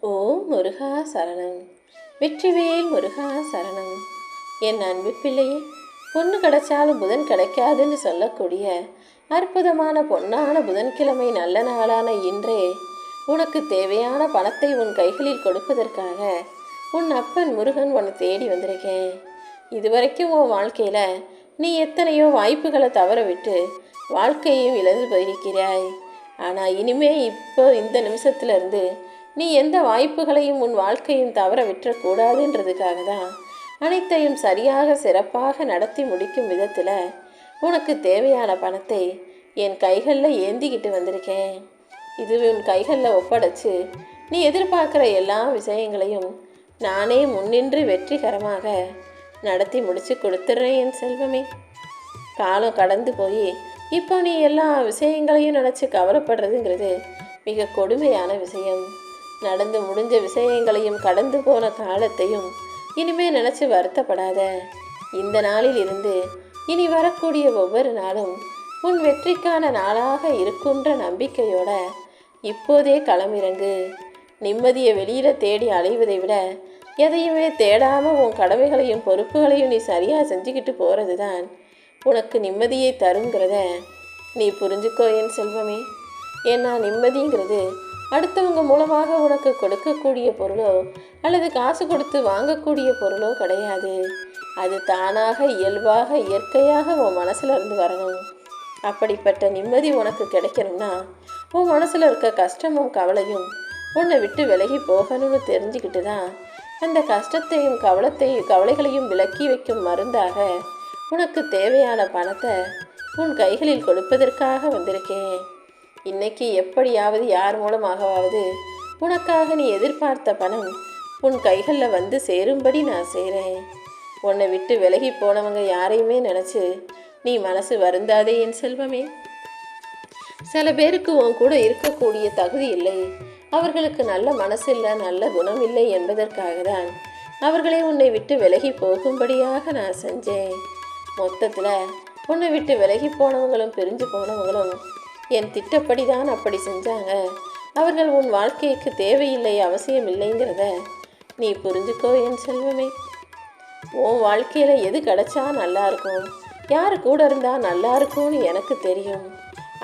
ஓம் முருகா சரணம். வெற்றிவேல் முருகா சரணம். என் அன்பு பிள்ளையே, பொண்ணு கிடைச்சாலும் புதன் கிடைக்காதுன்னு சொல்லக்கூடிய அற்புதமான பொன்னான புதன்கிழமை நல்ல நாளான இன்றே உனக்கு தேவையான பணத்தை உன் கைகளில் கொடுப்பதற்காக உன் அப்பன் முருகன் உன்னை தேடி வந்திருக்கேன். இதுவரைக்கும் உன் வாழ்க்கையில் நீ எத்தனையோ வாய்ப்புகளை தவற விட்டு வாழ்க்கையையும் இழந்து போயிருக்கிறாய். ஆனால் இனிமே இப்போ இந்த நிமிஷத்துலேருந்து நீ எந்த வாய்ப்புகளையும் உன் வாழ்க்கையும் தவற விட்டுறக்கூடாதுன்றதுக்காக தான் அனைத்தையும் சரியாக சிறப்பாக நடத்தி முடிக்கும் விதத்தில் உனக்கு தேவையான பணத்தை என் கைகளில் ஏந்திக்கிட்டு வந்திருக்கேன். இது உன் கைகளில் ஒப்படைச்சு நீ எதிர்பார்க்குற எல்லா விஷயங்களையும் நானே முன்னின்று வெற்றிகரமாக நடத்தி முடித்து கொடுத்துட்றேன் என் செல்வமே. காலம் கடந்து போய் இப்போ நீ எல்லா விஷயங்களையும் நினச்சி கவலைப்படுறதுங்கிறது மிக கொடுமையான விஷயம். நடந்து முடிஞ்ச விஷயங்களையும் கடந்து போன காலத்தையும் இனிமே நினச்சி வருத்தப்படாத. இந்த நாளில் இருந்து இனி வரக்கூடிய ஒவ்வொரு நாளும் உன் வெற்றிக்கான நாளாக இருக்குன்ற நம்பிக்கையோட இப்போதே களமிறங்கு. நிம்மதியை வெளியில் தேடி அலைவதை விட எதையுமே தேடாமல் உன் கடமைகளையும் பொறுப்புகளையும் நீ சரியாக செஞ்சுக்கிட்டு போகிறது தான் உனக்கு நிம்மதியை தருங்கிறத நீ புரிஞ்சுக்கோ என் செல்வமே. ஏன்னா நிம்மதிங்கிறது அடுத்தவங்க மூலமாக உனக்கு கொடுக்கக்கூடிய பொருளோ அல்லது காசு கொடுத்து வாங்கக்கூடிய பொருளோ கிடையாது. அது தானாக இயல்பாக இயற்கையாக உன் மனசில் இருந்து வரணும். அப்படிப்பட்ட நிம்மதி உனக்கு கிடைக்கணும்னா உன் மனசில் இருக்க கஷ்டமும் கவலையும் உன்னை விட்டு விலகி போகணும்னு தெரிஞ்சுக்கிட்டு தான் அந்த கஷ்டத்தையும் கவலைகளையும் விலக்கி வைக்கும் மருந்தாக உனக்கு தேவையான பணத்தை உன் கைகளில் கொடுப்பதற்காக வந்திருக்கேன். இன்னைக்கு எப்படியாவது யார் மூலமாகவாவது உனக்காக நீ எதிர்பார்த்த பணம் உன் கைகளில் வந்து சேரும்படி நான் செய்கிறேன். உன்னை விட்டு விலகி போனவங்க யாரையுமே நினச்சி நீ மனசு வருந்தாதே என் செல்வமே. சில பேருக்கு உன் கூட இருக்கக்கூடிய தகுதி இல்லை, அவர்களுக்கு நல்ல மனசு இல்லை, நல்ல குணம் இல்லை என்பதற்காக தான் அவர்களே உன்னை விட்டு விலகி போகும்படியாக நான் செஞ்சேன். மொத்தத்தில் உன்னை விட்டு விலகி போனவங்களும் பிரிஞ்சு போனவங்களும் என் திட்டப்படி தான் அப்படி செஞ்சாங்க. அவர்கள் உன் வாழ்க்கைக்கு தேவையில்லை, அவசியம் இல்லைங்கிறத நீ புரிஞ்சுக்கோ என் செல்வமே. உன் வாழ்க்கையில் எது கிடைச்சா நல்லா இருக்கும், யார் கூட இருந்தால் நல்லா இருக்கும்னு எனக்கு தெரியும்.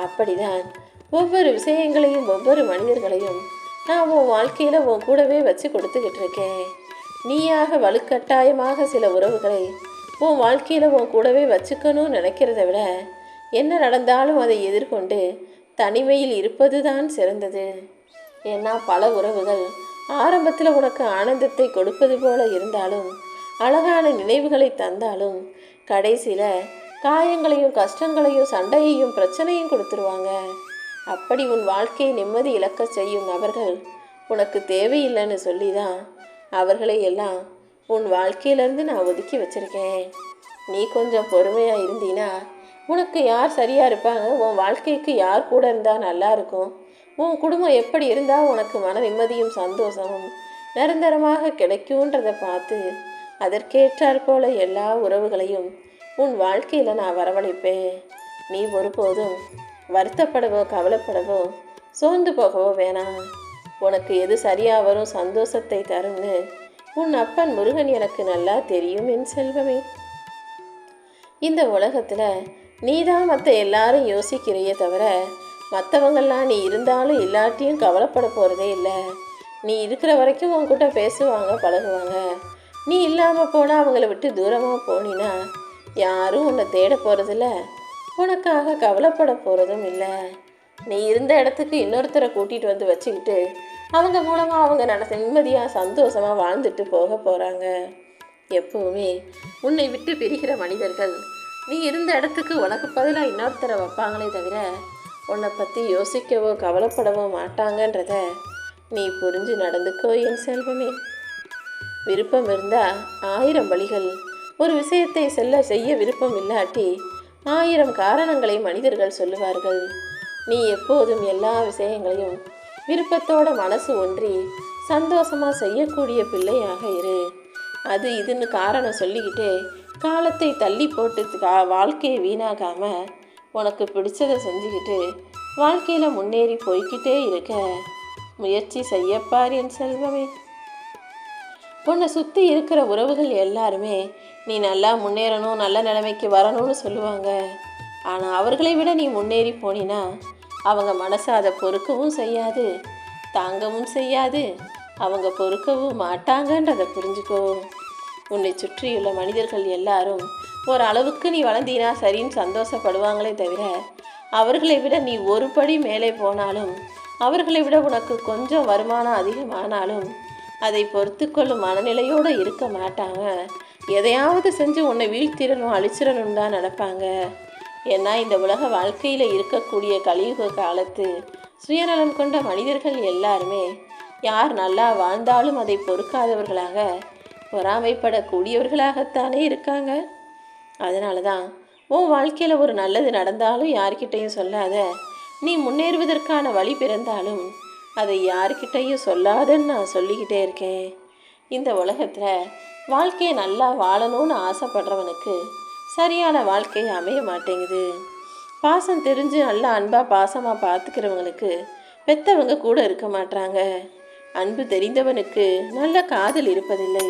அப்படிதான் ஒவ்வொரு விஷயங்களையும் ஒவ்வொரு மனிதர்களையும் நான் உன் வாழ்க்கையில் உன் கூடவே வச்சு கொடுத்துக்கிட்டு இருக்கேன். நீயாக வலுக்கட்டாயமாக சில உறவுகளை உன் வாழ்க்கையில் உன் கூடவே வச்சுக்கணும்னு நினைக்கிறத விட என்ன நடந்தாலும் அதை எதிர்கொண்டு தனிமையில் இருப்பது தான் சிறந்தது. ஏன்னா பல உறவுகள் ஆரம்பத்தில் உனக்கு ஆனந்தத்தை கொடுப்பது போல இருந்தாலும் அழகான நினைவுகளை தந்தாலும் கடைசியில் காயங்களையும் கஷ்டங்களையும் சண்டையையும் பிரச்சனையும் கொடுத்துருவாங்க. அப்படி உன் வாழ்க்கையை நிம்மதி இழக்க செய்யும் நபர்கள் உனக்கு தேவையில்லைன்னு சொல்லி தான் அவர்களை எல்லாம் உன் வாழ்க்கையிலேருந்து நான் ஒதுக்கி வச்சுருக்கேன். நீ கொஞ்சம் பொறுமையாக இருந்தீன்னா உனக்கு யார் சரியாக இருப்பாங்க, உன் வாழ்க்கைக்கு யார் கூட இருந்தால் நல்லா இருக்கும், உன் குடும்பம் எப்படி இருந்தால் உனக்கு மன நிம்மதியும் சந்தோஷமும் நிரந்தரமாக கிடைக்கும்ன்றதை பார்த்து அதற்கேற்றாற் போல எல்லா உறவுகளையும் உன் வாழ்க்கையில் நான் வரவழைப்பேன். நீ ஒருபோதும் வருத்தப்படவோ கவலைப்படவோ சோர்ந்து போகவோ வேணாம். உனக்கு எது சரியாக வரும், சந்தோஷத்தை தரும்னு உன் அப்பன் முருகன் எனக்கு நல்லா தெரியும் என் செல்வமே. இந்த உலகத்தில் நீ தான் மற்ற எல்லாரும் யோசிக்கிறையே தவிர மற்றவங்கெல்லாம் நீ இருந்தாலும் இல்லாட்டியும் கவலைப்பட போகிறதே இல்லை. நீ இருக்கிற வரைக்கும் உன்கிட்ட பேசுவாங்க, பழகுவாங்க. நீ இல்லாமல் போனால் அவங்கள விட்டு தூரமாக போனினா யாரும் உன்னை தேட போகிறதில்ல, உனக்காக கவலைப்பட போகிறதும் இல்லை. நீ இருந்த இடத்துக்கு இன்னொருத்தரை கூட்டிகிட்டு வந்து வச்சுக்கிட்டு அவங்க மூலமாக அவங்க நிம்மதியாக சந்தோஷமாக வாழ்ந்துட்டு போக போகிறாங்க. எப்போவுமே உன்னை விட்டு பிரிகிற மனிதர்கள் நீ இருந்த இடத்துக்கு உனக்கு பதிலாக இன்னொருத்தரை வைப்பாங்களே தவிர உன்னை பற்றி யோசிக்கவோ கவலைப்படவோ மாட்டாங்கன்றத நீ புரிஞ்சு நடந்துக்கோ என் செல்வமே. விருப்பம் இருந்தால் 1000 வழிகள், ஒரு விஷயத்தை செய்ய விருப்பம் இல்லாட்டி 1000 காரணங்களை மனிதர்கள் சொல்லுவார்கள். நீ எப்போதும் எல்லா விஷயங்களையும் விருப்பத்தோட மனசு ஒன்றி சந்தோஷமாக செய்யக்கூடிய பிள்ளையாக இரு. அது இதுன்னு காரணம் சொல்லிக்கிட்டே காலத்தை தள்ளி போட்டு வாழ்க்கையை வீணாகாமல் உனக்கு பிடிச்சதை செஞ்சுக்கிட்டு வாழ்க்கையில் முன்னேறி போய்கிட்டே இருக்க முயற்சி செய்யப்பார் என் செல்வமே. உன்னை சுற்றி இருக்கிற உறவுகள் எல்லாருமே நீ நல்லா முன்னேறணும், நல்ல நிலைமைக்கு வரணும்னு சொல்லுவாங்க. ஆனால் அவர்களை விட நீ முன்னேறி போனினா அவங்க மனசை அதை பொறுக்கவும் செய்யாது, தாங்கவும் செய்யாது, அவங்க பொறுக்கவும் மாட்டாங்கன்றதை புரிஞ்சுக்கோ. உன்னை சுற்றியுள்ள மனிதர்கள் எல்லாரும் ஒரு அளவுக்கு நீ வளர்ந்தீனா சரின்னு சந்தோஷப்படுவாங்களே தவிர, அவர்களை விட நீ ஒரு படி மேலே போனாலும், அவர்களை விட உனக்கு கொஞ்சம் வருமானம் அதிகமானாலும் அதை பொறுத்து கொள்ளும் மனநிலையோடு இருக்க மாட்டாங்க. எதையாவது செஞ்சு உன்னை வீழ்த்திடணும், அழிச்சிடணும் தான் நினைப்பாங்க. ஏன்னா இந்த உலக வாழ்க்கையில் இருக்கக்கூடிய கலியுக காலத்து சுயநலம் கொண்ட மனிதர்கள் எல்லாருமே யார் நல்லா வாழ்ந்தாலும் அதை பொறுக்காதவர்களாக, பொறாமைப்படக்கூடியவர்களாகத்தானே இருக்காங்க. அதனால தான் உன் வாழ்க்கையில் ஒரு நல்லது நடந்தாலும் யார்கிட்டையும் சொல்லாத, நீ முன்னேறுவதற்கான வழி பிறந்தாலும் அதை யார்கிட்டையும் சொல்லாதன்னு நான் சொல்லிக்கிட்டே இருக்கேன். இந்த உலகத்தில் வாழ்க்கையை நல்லா வாழணும்னு ஆசைப்படுறவனுக்கு சரியான வாழ்க்கை அமைய மாட்டேங்குது. பாசம் தெரிஞ்சு நல்லா அன்பாக பாசமாக பார்த்துக்கிறவங்களுக்கு பெற்றவங்க கூட இருக்க மாட்டாங்க. அன்பு தெரிந்தவனுக்கு நல்ல காதல் இருப்பதில்லை.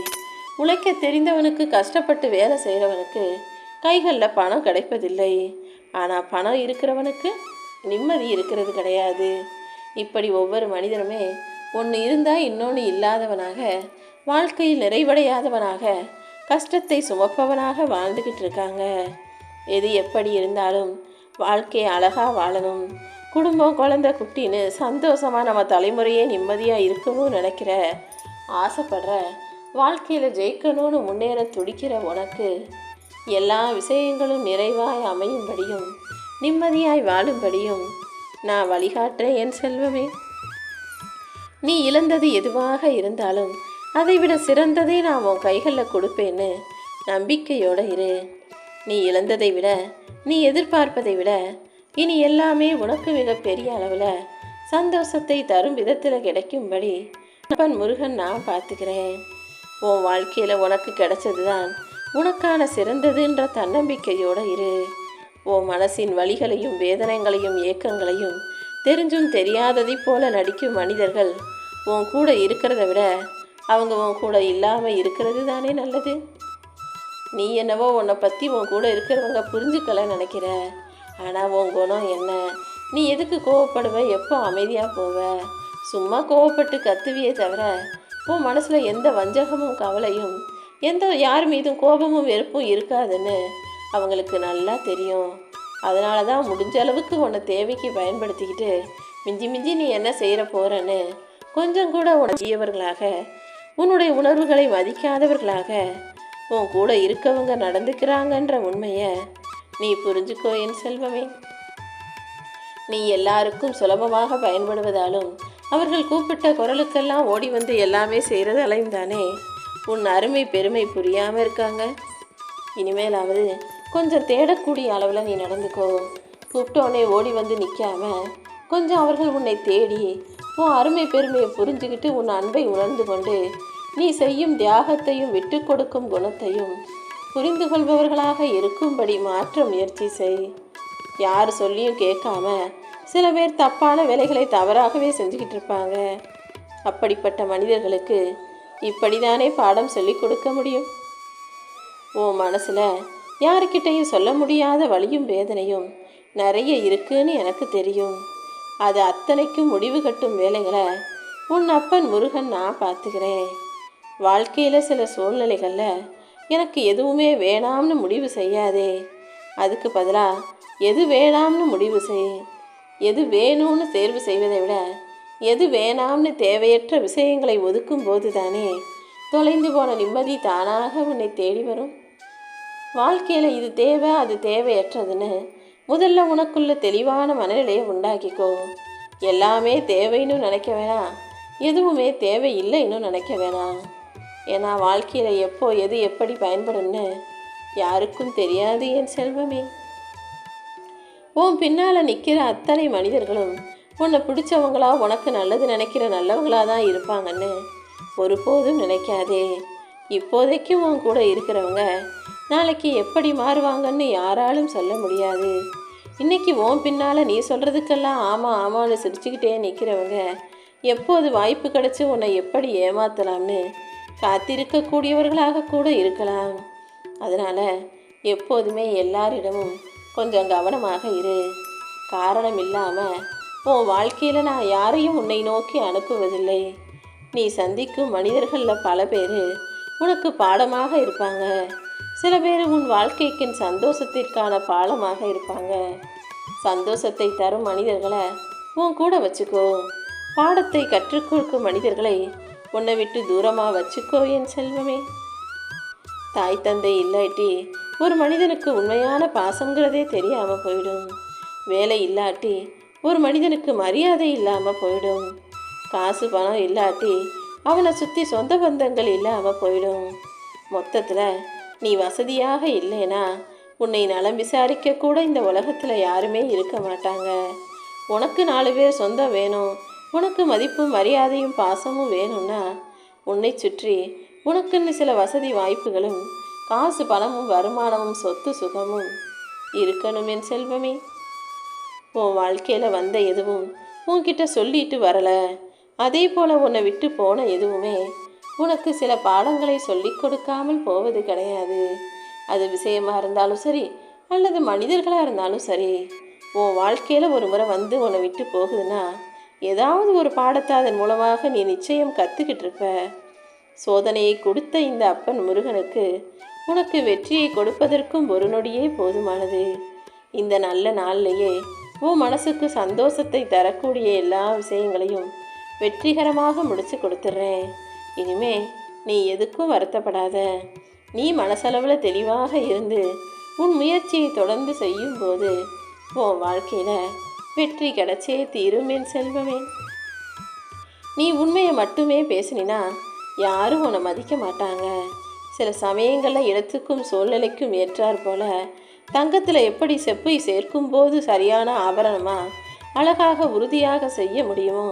உழைக்க தெரிந்தவனுக்கு கஷ்டப்பட்டு வேலை செய்கிறவனுக்கு கைகளில் பணம் கிடைப்பதில்லை. ஆனால் பணம் இருக்கிறவனுக்கு நிம்மதி இருக்கிறது கிடையாது. இப்படி ஒவ்வொரு மனிதனுமே ஒன்று இருந்தால் இன்னொன்று இல்லாதவனாக, வாழ்க்கையில் நிறைவடையாதவனாக, கஷ்டத்தை சுமப்பவனாக வாழ்ந்துக்கிட்டு இருக்காங்க. எது எப்படி இருந்தாலும் வாழ்க்கையை அழகாக வாழணும், குடும்பம் குழந்தை குட்டின்னு சந்தோஷமாக நம்ம தலைமுறையே நிம்மதியாக இருக்கணும்னு நினைக்கிற, ஆசைப்படுற, வாழ்க்கையில் ஜெயிக்கணும்னு முன்னேற துடிக்கிற உனக்கு எல்லா விஷயங்களும் நிறைவாய் அமையும்படியும் நிம்மதியாய் வாழும்படியும் நான் வழிகாட்டுறேன் என் செல்வமே. நீ இழந்தது எதுவாக இருந்தாலும் அதைவிட சிறந்ததை நான் உன் கைகளில் கொடுப்பேன்னு நம்பிக்கையோடு இரு. நீ இழந்ததை விட, நீ எதிர்பார்ப்பதை விட இனி எல்லாமே உனக்கு மிக பெரிய அளவில் சந்தோஷத்தை தரும் விதத்தில் கிடைக்கும்படி அப்பன் முருகன் நான் பார்த்துக்கிறேன். உன் வாழ்க்கையில் உனக்கு கிடைச்சது தான் உனக்கான சிறந்ததுன்ற தன்னம்பிக்கையோடு இரு. உன் மனசின் வலிகளையும் வேதனைகளையும் ஏக்கங்களையும் தெரிஞ்சும் தெரியாததை போல நடிக்கும் மனிதர்கள் உன் கூட இருக்கிறத விட அவங்க உன் கூட இல்லாமல் இருக்கிறது தானே நல்லது. நீ என்னவோ உன்னை பற்றி உன் கூட இருக்கிறவங்க புரிஞ்சுக்கல நினைக்கிற. ஆனால் உன் குணம் என்ன? நீ எதுக்கு கோவப்படுவ? எப்போ அமைதியாக போவ? சும்மா கோவப்பட்டு கத்துவியே தவிர உன் மனசில் எந்த வஞ்சகமும் கவலையும், எந்த யார் மீதும் கோபமும் வெறுப்பும் இருக்காதுன்னு அவங்களுக்கு நல்லா தெரியும். அதனால தான் முடிஞ்ச அளவுக்கு உன்னை தேவைக்கு பயன்படுத்திக்கிட்டு மிஞ்சி மிஞ்சி நீ என்ன செய்கிற போகிறன்னு கொஞ்சம் கூட உணர்ச்சியவர்களாக, உன்னுடைய உணர்வுகளை மதிக்காதவர்களாக உன் கூட இருக்கவங்க நடந்துக்கிறாங்கன்ற உண்மையை நீ புரிஞ்சுக்கோ என் செல்வமே. நீ எல்லாருக்கும் சுலபமாக பயன்படுவதாலும் அவர்கள் கூப்பிட்ட குரலுக்கெல்லாம் ஓடி வந்து எல்லாமே செய்கிறதாலையும் தானே உன் அருமை பெருமை புரியாமல் இருக்காங்க. இனிமேலாவது கொஞ்சம் தேடக்கூடிய அளவில் நீ நடந்துக்கோ. கூப்பிட்டோன்னே ஓடி வந்து நிற்காம கொஞ்சம் அவர்கள் உன்னை தேடி உன் அருமை பெருமையை புரிஞ்சுக்கிட்டு உன் அன்பை உணர்ந்து கொண்டு நீ செய்யும் தியாகத்தையும் விட்டு கொடுக்கும் குணத்தையும் புரிந்து கொள்பவர்களாக இருக்கும்படி மாற்ற முயற்சி செய். யார் சொல்லியும் கேட்காம சில பேர் தப்பான வேலைகளை தவறாகவே செஞ்சுக்கிட்டு இருப்பாங்க. அப்படிப்பட்ட மனிதர்களுக்கு இப்படிதானே பாடம் சொல்லி கொடுக்க முடியும். உன் மனசில் யாருக்கிட்டையும் சொல்ல முடியாத வலியும் வேதனையும் நிறைய இருக்குன்னு எனக்கு தெரியும். அது அத்தனைக்கும் முடிவு கட்டும் வேலைகளை உன் அப்பன் முருகன் நான் பார்த்துக்கிறேன். வாழ்க்கையில் சில சூழ்நிலைகளில் எனக்கு எதுவுமே வேணாம்னு முடிவு செய்யாதே. அதுக்கு பதிலாக எது வேணாம்னு முடிவு செய். எது வேணும்னு தேர்வு செய்வதை விட எது வேணாம்னு தேவையற்ற விஷயங்களை ஒதுக்கும் போது தானே தொலைந்து போன நிம்மதி தானாக உன்னை தேடி வரும். வாழ்க்கையில் இது தேவை அது தேவையற்றதுன்னு முதல்ல உனக்குள்ள தெளிவான மனநிலையை உண்டாக்கிக்கோ. எல்லாமே தேவைன்னு நினைக்க வேணாம், எதுவுமே தேவையில்லைன்னு நினைக்க வேணாம். ஏன்னா வாழ்க்கையில் எப்போ எது எப்படி பயன்படும்னு யாருக்கும் தெரியாது என் செல்வமே. உன் பின்னால் நிற்கிற அத்தனை மனிதர்களும் உன்னை பிடிச்சவங்களா உனக்கு நல்லது நினைக்கிற நல்லவங்களாக தான் இருப்பாங்கன்னு ஒருபோதும் நினைக்காதே. இப்போதைக்கு உன் கூட இருக்கிறவங்க நாளைக்கு எப்படி மாறுவாங்கன்னு யாராலும் சொல்ல முடியாது. இன்றைக்கி உன் பின்னால் நீ சொல்கிறதுக்கெல்லாம் ஆமாம் ஆமான்னு சிரிச்சுக்கிட்டே நிற்கிறவங்க எப்போது வாய்ப்பு கிடைச்சி உன்னை எப்படி ஏமாத்தலாம்னு காத்திருக்கக்கூடியவர்களாக கூட இருக்கலாம். அதனால் எப்போதுமே எல்லாரிடமும் கொஞ்சம் கவனமாக இரு. காரணம் இல்லாமல் உன் வாழ்க்கையில் நான் யாரையும் உன்னை நோக்கி அனுப்புவதில்லை. நீ சந்திக்கும் மனிதர்களில் பல பேர் உனக்கு பாடமாக இருப்பாங்க. சில பேர் உன் வாழ்க்கைக்கு சந்தோஷத்திற்கான பாலமாக இருப்பாங்க. சந்தோஷத்தை தரும் மனிதர்களை உன் கூட வச்சுக்கோ. பாடத்தை கற்றுக் கொடுக்கும் மனிதர்களை உன்னை விட்டு தூரமாக வச்சுக்கோ என் செல்வமே. தாய் தந்தை இல்லாட்டி ஒரு மனிதனுக்கு உண்மையான பாசங்கிறதே தெரியாமல் போயிடும். வேலை இல்லாட்டி ஒரு மனிதனுக்கு மரியாதை இல்லாமல் போயிடும். காசு பணம் இல்லாட்டி அவனை சுற்றி சொந்த பந்தங்கள் இல்லாமல் போயிடும். மொத்தத்தில் நீ வசதியாக இல்லைனா உன்னை நலம் விசாரிக்க கூட இந்த உலகத்தில் யாருமே இருக்க மாட்டாங்க. உனக்கு 4 பேர் சொந்தம் வேணும், உனக்கு மதிப்பும் மரியாதையும் பாசமும் வேணும்னா உன்னை சுற்றி உனக்குன்னு சில வசதி வாய்ப்புகளும் காசு பணமும் வருமானமும் சொத்து சுகமும் இருக்கணும் என் செல்வமே. உன் வாழ்க்கையில் வந்த எதுவும் உன்கிட்ட சொல்லிட்டு வரலை. அதே போல் உன்னை விட்டு போன எதுவுமே உனக்கு சில பாடங்களை சொல்லி கொடுக்காமல் போவது கிடையாது. அது விஷயமாக இருந்தாலும் சரி அல்லது மனிதர்களாக இருந்தாலும் சரி. உன் வாழ்க்கையில் ஒரு முறை வந்து உன்னை விட்டு போகுதுன்னா ஏதாவது ஒரு பாடத்தை அதன் மூலமாக நீ நிச்சயம் கற்றுக்கிட்டு இருப்ப. சோதனையை கொடுத்த இந்த அப்பன் முருகனுக்கு உனக்கு வெற்றியை கொடுப்பதற்கும் ஒரு நொடியே போதுமானது. இந்த நல்ல நாள்லையே உன் மனசுக்கு சந்தோஷத்தை தரக்கூடிய எல்லா விஷயங்களையும் வெற்றிகரமாக முடிச்சு கொடுத்துட்றேன். இனிமே நீ எதுக்கும் வருத்தப்படாத. நீ மனசளவில் தெளிவாக இருந்து உன் முயற்சியை தொடர்ந்து செய்யும்போது உன் வாழ்க்கையில் வெற்றி கிடைச்சே தீரும் என் செல்வமே. நீ உண்மையை மட்டுமே பேசினா யாரும் உன்னை மதிக்க மாட்டாங்க. சில சமயங்களில் இடத்துக்கும் சூழ்நிலைக்கும் ஏற்றார் போல தங்கத்தில் எப்படி செப்பை சேர்க்கும் போது சரியான ஆபரணமாக அழகாக உறுதியாக செய்ய முடியுமோ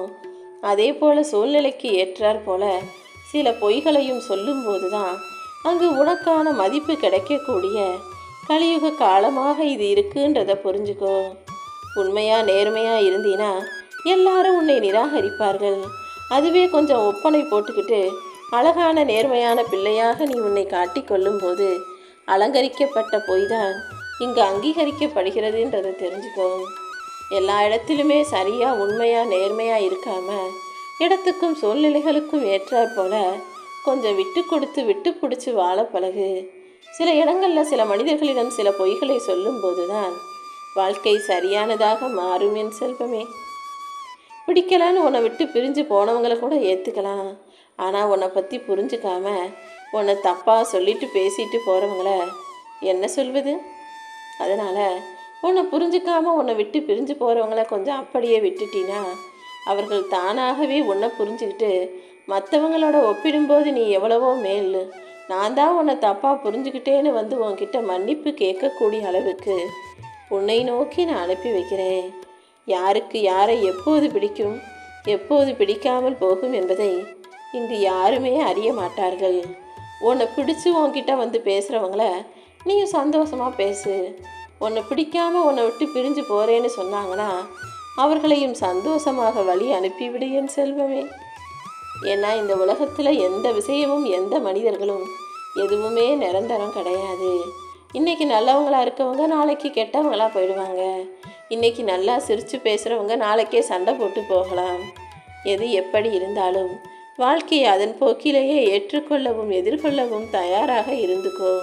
அதே போல் சூழ்நிலைக்கு ஏற்றார் போல சில பொய்களையும் சொல்லும்போது தான் அங்கு உனக்கான மதிப்பு கிடைக்கக்கூடிய கலியுக காலமாக இது இருக்குன்றதை புரிஞ்சுக்கோ. உண்மையாக நேர்மையாக இருந்தீனா எல்லாரும் உன்னை நிராகரிப்பார்கள். அதுவே கொஞ்சம் ஒப்பனை போட்டுக்கிட்டு அழகான நேர்மையான பிள்ளையாக நீ உன்னை காட்டிக்கொள்ளும் போது அலங்கரிக்கப்பட்ட பொய் தான் இங்கு அங்கீகரிக்கப்படுகிறதுன்றதை தெரிஞ்சுக்கோ. எல்லா இடத்திலுமே சரியாக உண்மையாக நேர்மையாக இருக்காமல் இடத்துக்கும் சூழ்நிலைகளுக்கும் ஏற்றாற் போல கொஞ்சம் விட்டு கொடுத்து விட்டு பிடிச்சி வாழ பழகு. சில இடங்களில் சில மனிதர்களிடம் சில பொய்களை சொல்லும்போது தான் வாழ்க்கை சரியானதாக மாறும் என் செல்வமே. பிடிக்கலான்னு உன்னை விட்டு பிரிஞ்சு போனவங்களை கூட ஏற்றுக்கலாம். ஆனால் உன்னை பற்றி புரிஞ்சுக்காம உன்னை தப்பாக சொல்லிட்டு பேசிட்டு போகிறவங்கள என்ன சொல்வது? அதனால் உன்னை புரிஞ்சுக்காமல் உன்னை விட்டு பிரிஞ்சு போகிறவங்கள கொஞ்சம் அப்படியே விட்டுட்டினா அவர்கள் தானாகவே உன்னை புரிஞ்சுக்கிட்டு மற்றவங்களோட ஒப்பிடும்போது நீ எவ்வளவோ மேல், நான் தான் உன்னை தப்பாக புரிஞ்சுக்கிட்டேன்னு வந்து உன்கிட்ட மன்னிப்பு கேட்கக்கூடிய அளவுக்கு உன்னை நோக்கி நான் அனுப்பி வைக்கிறேன். யாருக்கு யாரை எப்போது பிடிக்கும் எப்போது பிடிக்காமல் போகும் என்பதை இங்கு யாருமே அறிய மாட்டார்கள். உன்னை பிடிச்சி உன்கிட்ட வந்து பேசுகிறவங்கள நீயும் சந்தோஷமாக பேசு. உன்னை பிடிக்காமல் உன்னை விட்டு பிரிஞ்சு போகிறேன்னு சொன்னாங்கன்னா அவர்களையும் சந்தோஷமாக வழி அனுப்பிவிடு என் செல்வமே. ஏன்னா இந்த உலகத்தில் எந்த விஷயமும் எந்த மனிதர்களும் எதுவுமே நிரந்தரம் கிடையாது. இன்றைக்கி நல்லவங்களாக இருக்கவங்க நாளைக்கு கெட்டவங்களாக போயிடுவாங்க. இன்றைக்கி நல்லா சிரித்து பேசுகிறவங்க நாளைக்கே சண்டை போட்டு போகலாம். எது எப்படி இருந்தாலும் வாழ்க்கையை அதன் போக்கிலேயே ஏற்றுக்கொள்ளவும் எதிர்கொள்ளவும் தயாராக இருந்துக்கோ.